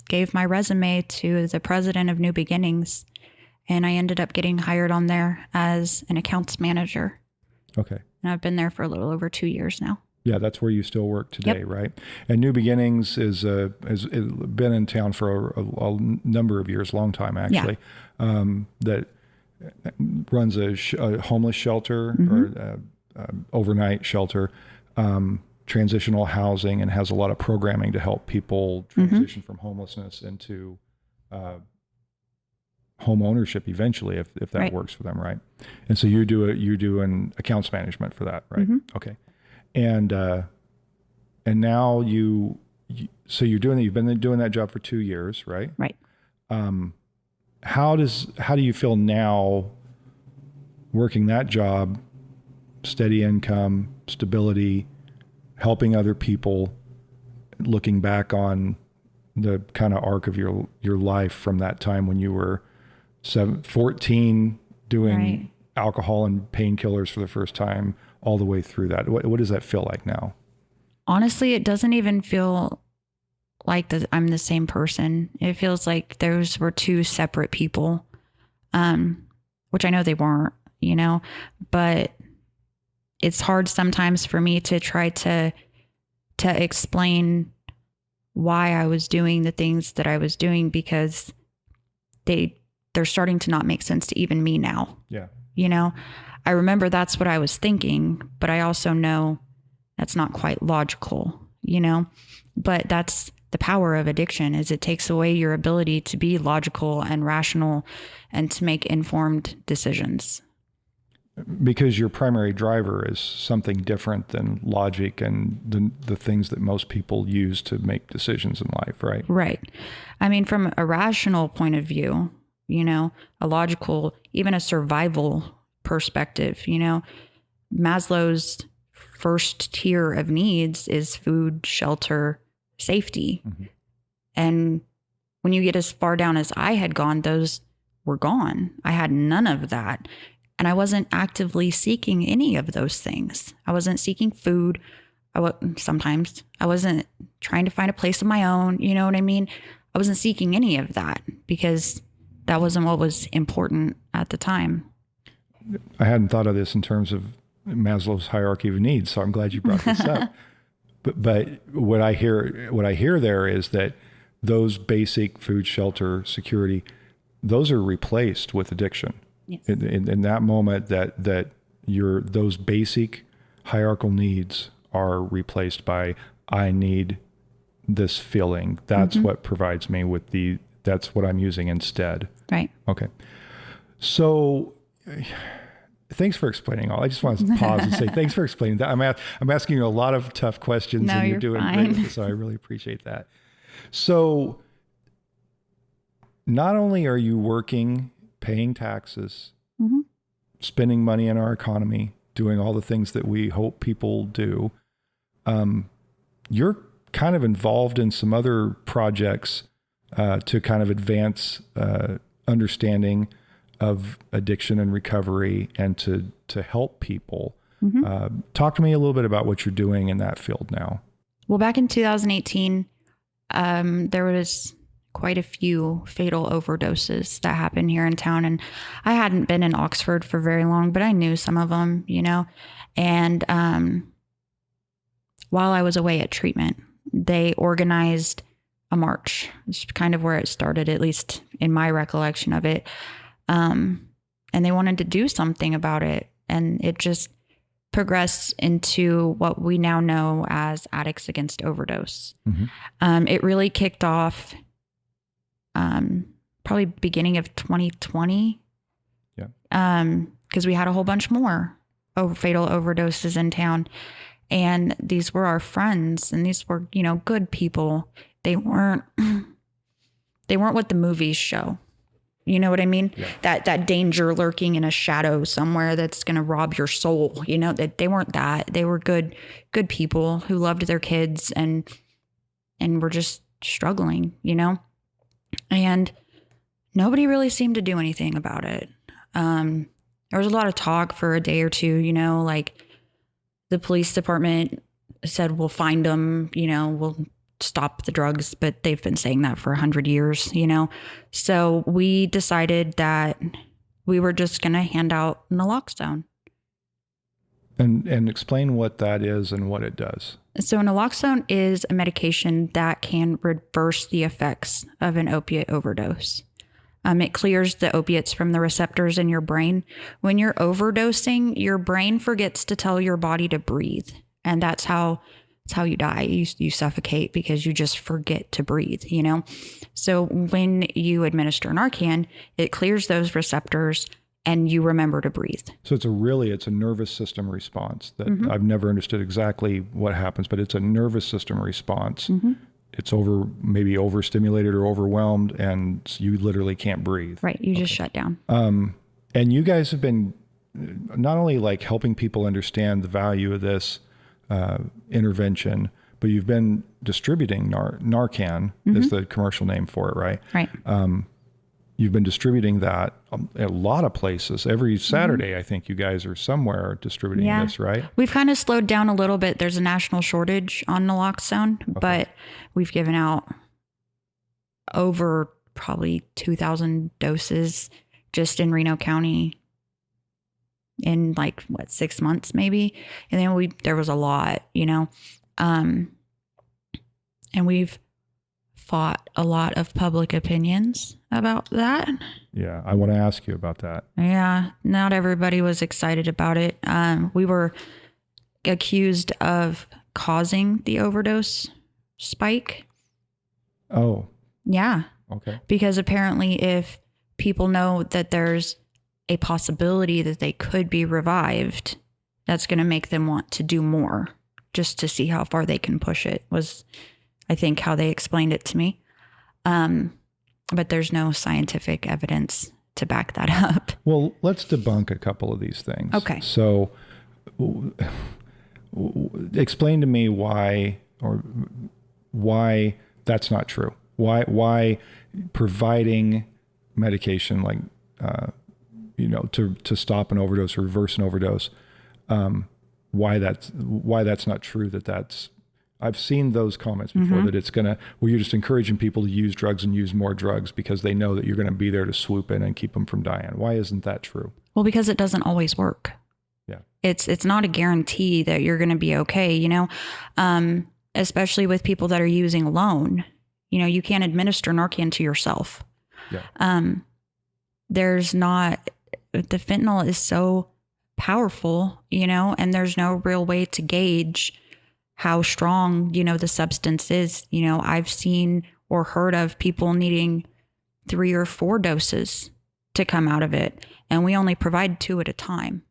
gave my resume to the president of New Beginnings, and I ended up getting hired on there as an accounts manager.
Okay.
And I've been there for a little over 2 years now.
Yeah, that's where you still work today, right? And New Beginnings has been in town for a number of years, long time actually. That runs a homeless shelter or overnight shelter, transitional housing, and has a lot of programming to help people transition from homelessness into home ownership eventually, if that works for them, right? And so you do an accounts management for that, right? Okay. And now so you've been doing that job for 2 years, right?
Right.
How do you feel now working that job, steady income, stability, helping other people, looking back on the kind of arc of your life from that time when you were 14 doing alcohol and painkillers for the first time, all the way through that? What does that feel like now?
Honestly, it doesn't even feel like I'm the same person. It feels like those were two separate people, which I know they weren't, you know, but it's hard sometimes for me to try to explain why I was doing the things that I was doing, because they're starting to not make sense to even me now.
Yeah.
You know, I remember that's what I was thinking, but I also know that's not quite logical, you know, but that's the power of addiction, is it takes away your ability to be logical and rational and to make informed decisions.
Because your primary driver is something different than logic and the things that most people use to make decisions in life, right?
Right. I mean, from a rational point of view, you know, a logical, even a survival perspective, you know, Maslow's first tier of needs is food, shelter, safety. And when you get as far down as I had gone, those were gone. I had none of that. And I wasn't actively seeking any of those things. I wasn't seeking food. Sometimes I wasn't trying to find a place of my own. You know what I mean? I wasn't seeking any of that because that wasn't what was important at the time.
I hadn't thought of this in terms of Maslow's hierarchy of needs, so I'm glad you brought this up. But what I hear there is that those basic food, shelter, security, those are replaced with addiction.
Yes.
In that moment that those basic hierarchical needs are replaced by, I need this feeling. That's what provides me with that's what I'm using instead.
Right.
Okay. So thanks for explaining all. I just want to pause and say thanks for explaining that. I'm asking you a lot of tough questions,
no,
and you're doing great with this, so I really appreciate that. So not only are you working, paying taxes, spending money in our economy, doing all the things that we hope people do. You're kind of involved in some other projects to kind of advance understanding of addiction and recovery and to help people. Talk to me a little bit about what you're doing in that field now.
Well, back in 2018, there was quite a few fatal overdoses that happened here in town. And I hadn't been in Oxford for very long, but I knew some of them, and while I was away at treatment, they organized a march. It's kind of where it started, at least in my recollection of it. And they wanted to do something about it. And it just progressed into what we now know as Addicts Against Overdose. It really kicked off probably beginning of 2020. Because we had a whole bunch more fatal overdoses in town. And these were our friends, and these were, good people. They weren't what the movies show. You know what I mean? Yeah. That danger lurking in a shadow somewhere that's going to rob your soul. That they weren't that. They were good people who loved their kids and were just struggling, and nobody really seemed to do anything about it. There was a lot of talk for a day or two, like the police department said, we'll find them, we'll stop the drugs, but they've been saying that for 100 years, So we decided that we were just going to hand out naloxone.
And explain what that is and what it does.
So naloxone is a medication that can reverse the effects of an opiate overdose. It clears the opiates from the receptors in your brain. When you're overdosing, your brain forgets to tell your body to breathe. And that's how you die. You suffocate because you just forget to breathe, So when you administer Narcan, it clears those receptors and you remember to breathe.
So it's a nervous system response that I've never understood exactly what happens, but it's a nervous system response. It's maybe overstimulated or overwhelmed, and you literally can't breathe.
Right. You just shut down.
And you guys have been not only like helping people understand the value of this intervention, but you've been distributing Narcan is the commercial name for it, right?
Right.
You've been distributing that at a lot of places. Every Saturday, I think you guys are somewhere distributing this, right?
We've kind of slowed down a little bit. There's a national shortage on naloxone, but we've given out over probably 2,000 doses just in Reno County in 6 months maybe. And then there was a lot, and we've fought a lot of public opinions about that.
Yeah, I want to ask you about that.
Yeah, not everybody was excited about it. We were accused of causing the overdose spike.
Oh.
Yeah.
Okay.
Because apparently if people know that there's a possibility that they could be revived, that's going to make them want to do more just to see how far they can push it, was I think how they explained it to me. But there's no scientific evidence to back that up.
Well, let's debunk a couple of these things.
Okay.
So explain to me why that's not true. Why providing medication like, to stop an overdose or reverse an overdose, why that's not true, I've seen those comments before that it's you're just encouraging people to use drugs and use more drugs because they know that you're going to be there to swoop in and keep them from dying. Why isn't that true?
Well, because it doesn't always work.
Yeah.
It's not a guarantee that you're going to be okay, especially with people that are using alone. You can't administer Narcan to yourself.
Yeah.
The fentanyl is so powerful, and there's no real way to gauge how strong, the substance is. I've seen or heard of people needing 3 or 4 doses to come out of it, and we only provide 2 at a time.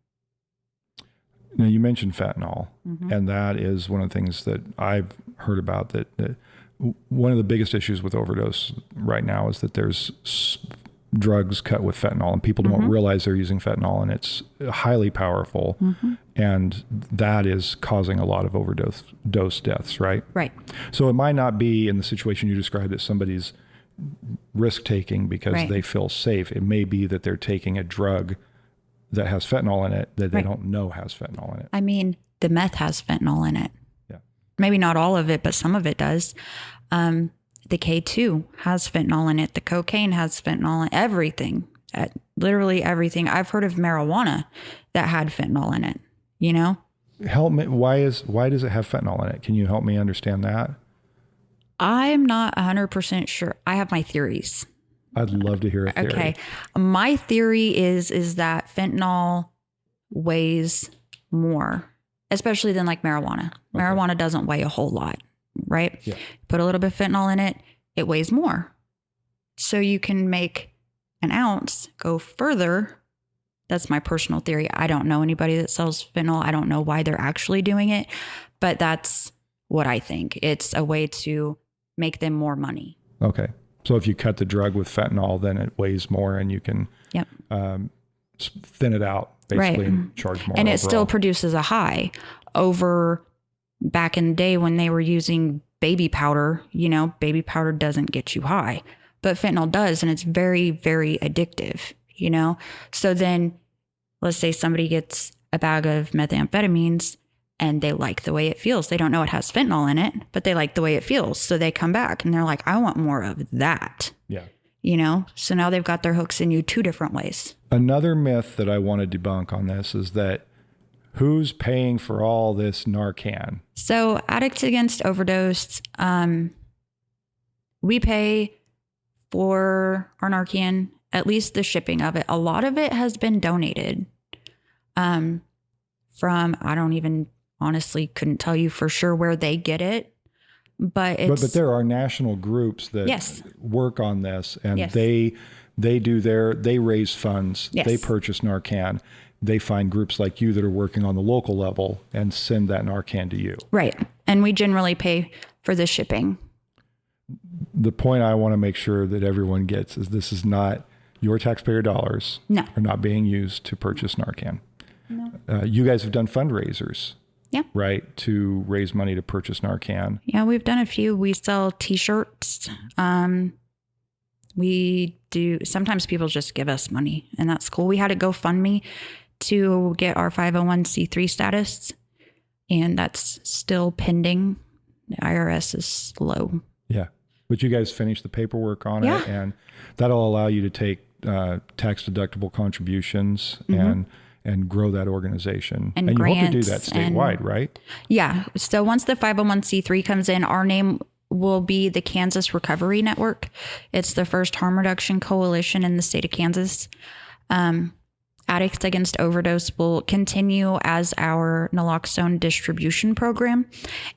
Now, you mentioned fentanyl, and that is one of the things that I've heard about, that one of the biggest issues with overdose right now is that there's drugs cut with fentanyl, and people don't realize they're using fentanyl, and it's highly powerful. And that is causing a lot of overdose deaths, right?
Right.
So it might not be in the situation you described that somebody's risk taking because they feel safe. It may be that they're taking a drug that has fentanyl in it that they don't know has fentanyl in it.
I mean, the meth has fentanyl in it.
Yeah.
Maybe not all of it, but some of it does. The K2 has fentanyl in it. The cocaine has fentanyl in everything. Literally everything. I've heard of marijuana that had fentanyl in it, you know?
Help me. Why does it have fentanyl in it? Can you help me understand that?
I'm not 100% sure. I have my theories.
I'd love to hear a theory.
Okay. My theory is that fentanyl weighs more, especially than like marijuana. Okay. Marijuana doesn't weigh a whole lot, right?
Yeah.
Put a little bit of fentanyl in it, it weighs more. So you can make an ounce go further. That's my personal theory. I don't know anybody that sells fentanyl. I don't know why they're actually doing it, but that's what I think. It's a way to make them more money.
Okay. So if you cut the drug with fentanyl, then it weighs more and you can thin it out basically and charge more.
And
overall.
It still produces a high over back in the day when they were using baby powder. You know, baby powder doesn't get you high, but fentanyl does. And it's very, very addictive, you know? So then let's say somebody gets a bag of methamphetamines and they like the way it feels. They don't know it has fentanyl in it, but they like the way it feels. So they come back and they're like, I want more of that.
Yeah.
You know, so now they've got their hooks in you two different ways.
Another myth that I want to debunk on this is that who's paying for all this Narcan?
So Addict Against Overdose, we pay for our Narcan, at least the shipping of it. A lot of it has been donated from, I don't even honestly couldn't tell you for sure where they get it, but it's...
But there are national groups that work on this, and they raise funds, they purchase Narcan, they find groups like you that are working on the local level and send that Narcan to you.
Right. And we generally pay for the shipping.
The point I want to make sure that everyone gets is this is not your taxpayer dollars are not being used to purchase Narcan. No. You guys have done fundraisers.
Yeah.
Right. To raise money to purchase Narcan.
Yeah, we've done a few. We sell t-shirts. We do. Sometimes people just give us money and that's cool. We had a GoFundMe to get our 501c3 status and that's still pending. The IRS is slow.
Yeah. But you guys finished the paperwork on it and that'll allow you to take tax deductible contributions and grow that organization. And you hope to do that statewide, right? Yeah.
So once the 501c3 comes in, our name will be the Kansas Recovery Network. It's the first harm reduction coalition in the state of Kansas. Addicts Against Overdose will continue as our naloxone distribution program.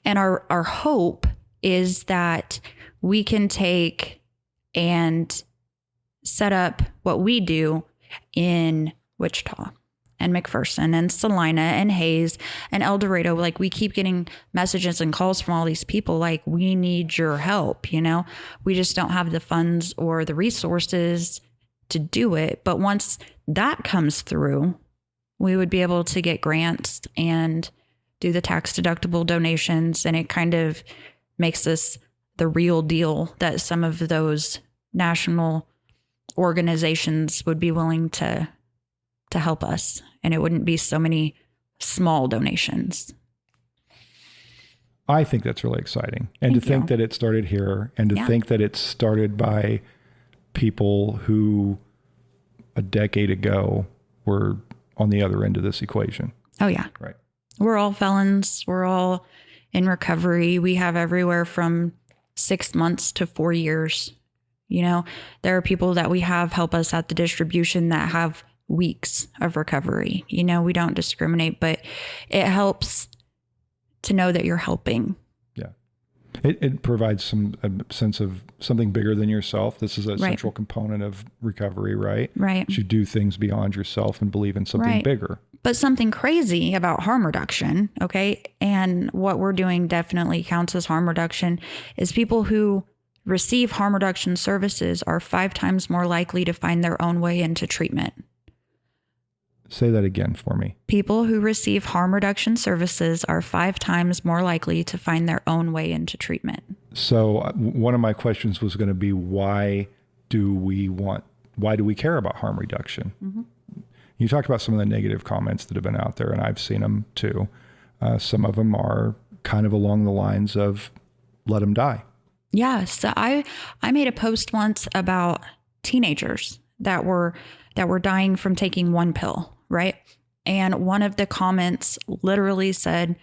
And our hope is that we can take and set up what we do in Wichita and McPherson and Salina and Hayes and El Dorado. Like, we keep getting messages and calls from all these people like, we need your help, you know? We just don't have the funds or the resources to do it. But once that comes through, we would be able to get grants and do the tax deductible donations. And it kind of makes us the real deal that some of those national organizations would be willing to help us. And it wouldn't be so many small donations.
I think that's really exciting. And to think that it started here and to think that it started by people who a decade ago were on the other end of this equation.
Oh, yeah.
Right.
We're all felons. We're all in recovery. We have everywhere from 6 months to 4 years. You know, there are people that we have help us at the distribution that have weeks of recovery. You know, we don't discriminate, but it helps to know that you're helping.
Yeah. It provides a sense of something bigger than yourself. This is a central component of recovery, right?
Right.
You should do things beyond yourself and believe in something bigger.
But something crazy about harm reduction, okay, and what we're doing definitely counts as harm reduction, is people who receive harm reduction services are 5 times more likely to find their own way into treatment.
Say that again for me.
People who receive harm reduction services are 5 times more likely to find their own way into treatment.
So one of my questions was going to be, why do we care about harm reduction? Mm-hmm. You talked about some of the negative comments that have been out there, and I've seen them too. Some of them are kind of along the lines of, let them die.
Yeah. So I made a post once about teenagers that were dying from taking one pill, right? And one of the comments literally said,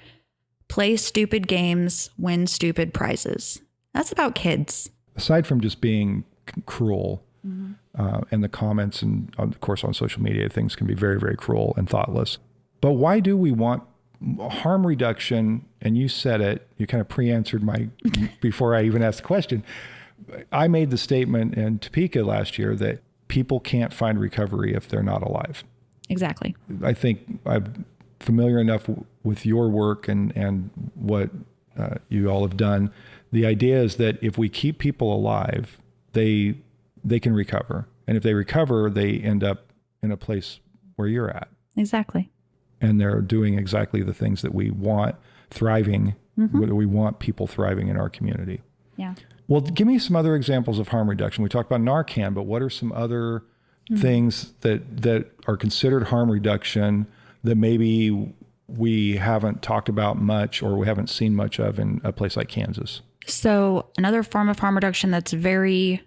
play stupid games, win stupid prizes. That's about kids.
Aside from just being cruel, mm-hmm. And the comments and of course on social media, things can be very, very cruel and thoughtless. But why do we want harm reduction? And you said it, you kind of pre-answered before I even asked the question. I made the statement in Topeka last year that people can't find recovery if they're not alive.
Exactly.
I think I'm familiar enough with your work and what you all have done. The idea is that if we keep people alive, they can recover. And if they recover, they end up in a place where you're at.
Exactly.
And they're doing exactly the things that we want, thriving, mm-hmm. we want people thriving in our community.
Yeah.
Well, give me some other examples of harm reduction. We talked about Narcan, but what are some other things that are considered harm reduction that maybe we haven't talked about much or we haven't seen much of in a place like Kansas?
So another form of harm reduction that's very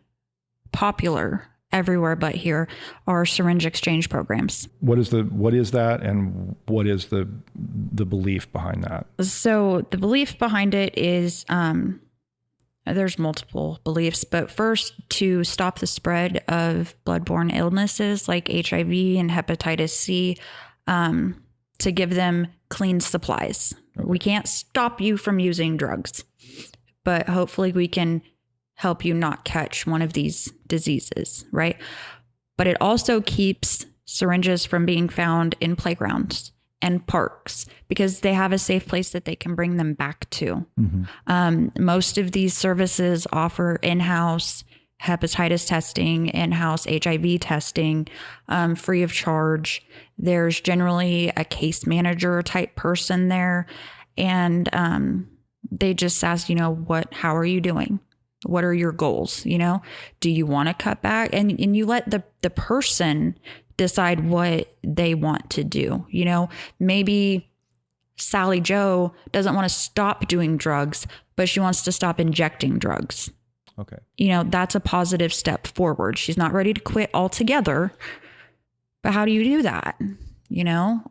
popular everywhere but here are syringe exchange programs. What is
that, and what is the belief behind that?
So the belief behind it is there's multiple beliefs, but first, to stop the spread of bloodborne illnesses like HIV and hepatitis C, to give them clean supplies. Okay. We can't stop you from using drugs, but hopefully we can help you not catch one of these diseases, right? But it also keeps syringes from being found in playgrounds and parks because they have a safe place that they can bring them back to. Mm-hmm. Most of these services offer in-house hepatitis testing, in-house HIV testing, free of charge. There's generally a case manager type person there. And they just ask, how are you doing? What are your goals? Do you want to cut back? And you let the person decide what they want to do. Maybe Sally Joe doesn't want to stop doing drugs, but she wants to stop injecting drugs.
Okay.
That's a positive step forward. She's not ready to quit altogether, but how do you do that?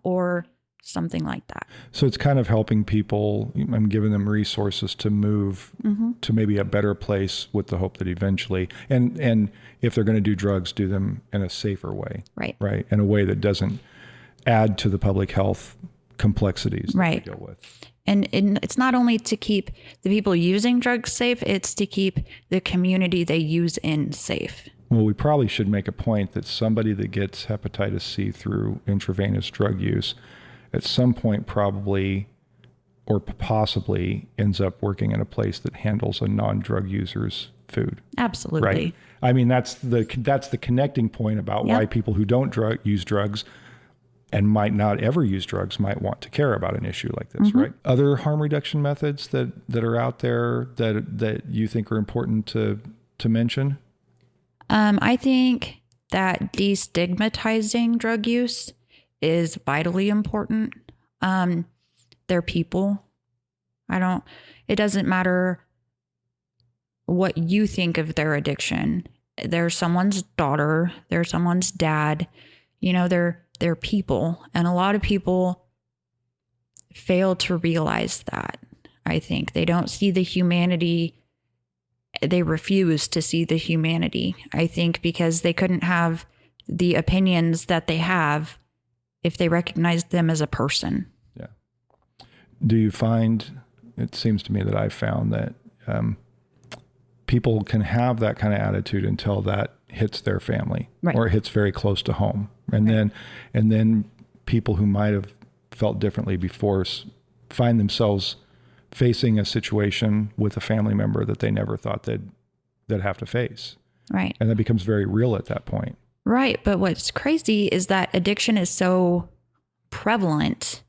Or something like that.
So it's kind of helping people. I'm giving them resources to move mm-hmm. to maybe a better place with the hope that eventually, and if they're going to do drugs, do them in a safer way. Right. In a way that doesn't add to the public health complexities that we deal with.
And it's not only to keep the people using drugs safe, it's to keep the community they use in safe.
Well, we probably should make a point that somebody that gets hepatitis C through intravenous drug use at some point probably or possibly ends up working in a place that handles a non-drug user's food.
Absolutely.
Right? I mean, that's the connecting point about why people who don't use drugs and might not ever use drugs might want to care about an issue like this, mm-hmm. right? Other harm reduction methods that are out there that you think are important to mention?
I think that destigmatizing drug use is vitally important. They're people. It doesn't matter what you think of their addiction. They're someone's daughter. They're someone's dad. They're people. And a lot of people fail to realize that. I think they don't see the humanity. They refuse to see the humanity. I think because they couldn't have the opinions that they have if they recognized them as a person.
Yeah. Do you find, it seems to me that I've found that people can have that kind of attitude until that hits their family or it hits very close to home. And then people who might have felt differently before find themselves facing a situation with a family member that they never thought they'd that have to face.
Right.
And that becomes very real at that point.
Right. But what's crazy is that addiction is so prevalent.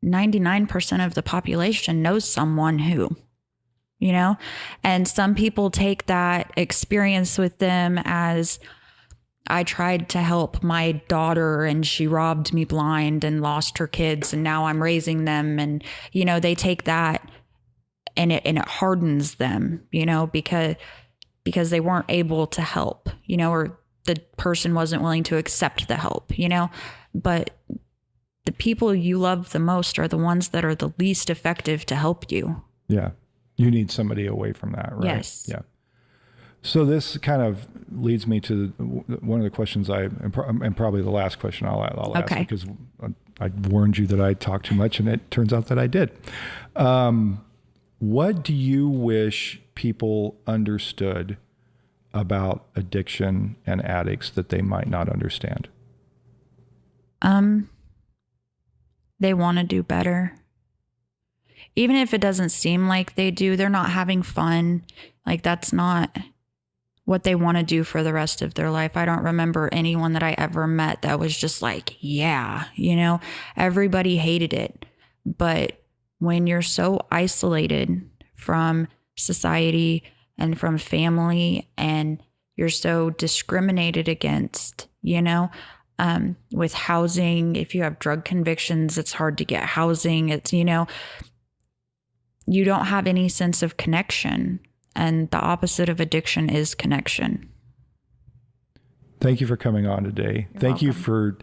99% of the population knows someone who, and some people take that experience with them as, I tried to help my daughter and she robbed me blind and lost her kids and now I'm raising them. And, they take that and it hardens them, because they weren't able to help, or the person wasn't willing to accept the help, but the people you love the most are the ones that are the least effective to help you.
Yeah. You need somebody away from that, right?
Yes.
Yeah. So this kind of leads me to one of the questions and probably the last question I'll ask, because I warned you that I talked too much and it turns out that I did. What do you wish people understood about addiction and addicts that they might not understand?
They want to do better. Even if it doesn't seem like they do, they're not having fun. Like, that's not what they want to do for the rest of their life. I don't remember anyone that I ever met that was just like, yeah, everybody hated it. But when you're so isolated from society and from family, and you're so discriminated against, with housing, if you have drug convictions, it's hard to get housing. It's, you don't have any sense of connection. And the opposite of addiction is connection.
Thank you for coming on today. Thank
welcome.
you for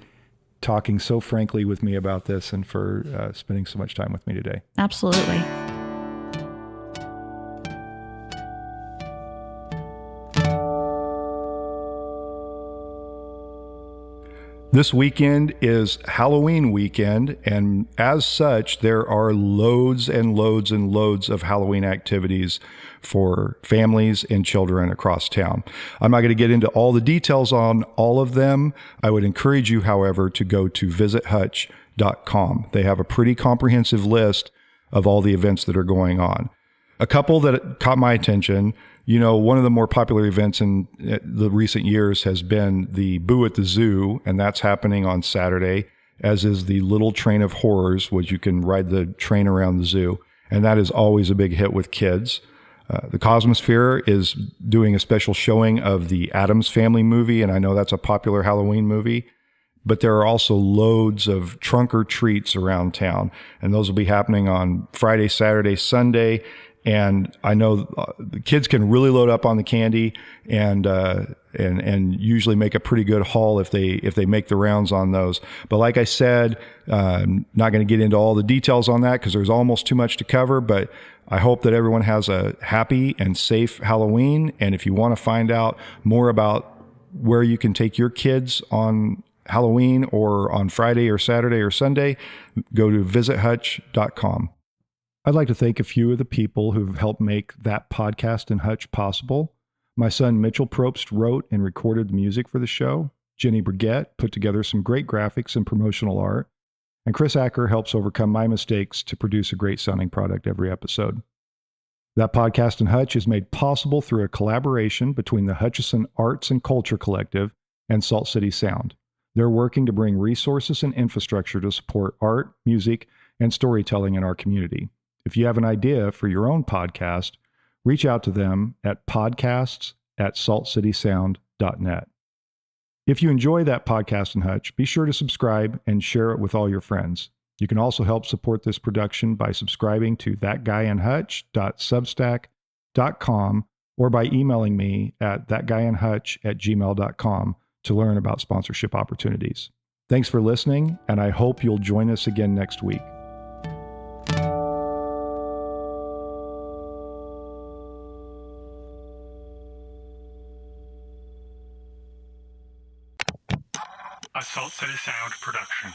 talking so frankly with me about this and for spending so much time with me today.
Absolutely.
This weekend is Halloween weekend, and as such, there are loads and loads and loads of Halloween activities for families and children across town. I'm not going to get into all the details on all of them. I would encourage you, however, to go to visithutch.com. They have a pretty comprehensive list of all the events that are going on. A couple that caught my attention. One of the more popular events in the recent years has been the Boo at the Zoo, and that's happening on Saturday, as is the Little Train of Horrors, which you can ride the train around the zoo, and that is always a big hit with kids. The Cosmosphere is doing a special showing of the Addams Family movie, and I know that's a popular Halloween movie, but there are also loads of trunk or treats around town, and those will be happening on Friday, Saturday, Sunday. And I know the kids can really load up on the candy and usually make a pretty good haul if they make the rounds on those. But like I said, not going to get into all the details on that because there's almost too much to cover. But I hope that everyone has a happy and safe Halloween. And if you want to find out more about where you can take your kids on Halloween or on Friday or Saturday or Sunday, go to visithutch.com. I'd like to thank a few of the people who've helped make That Podcast in Hutch possible. My son Mitchell Probst wrote and recorded the music for the show. Jenny Brigette put together some great graphics and promotional art. And Chris Acker helps overcome my mistakes to produce a great sounding product every episode. That Podcast in Hutch is made possible through a collaboration between the Hutchison Arts and Culture Collective and Salt City Sound. They're working to bring resources and infrastructure to support art, music, and storytelling in our community. If you have an idea for your own podcast, reach out to them at podcasts@saltcitysound.net. If you enjoy That Podcast in Hutch, be sure to subscribe and share it with all your friends. You can also help support this production by subscribing to thatguyinhutch.substack.com or by emailing me at thatguyinhutch@gmail.com to learn about sponsorship opportunities. Thanks for listening, and I hope you'll join us again next week.
A Salt City Sound production.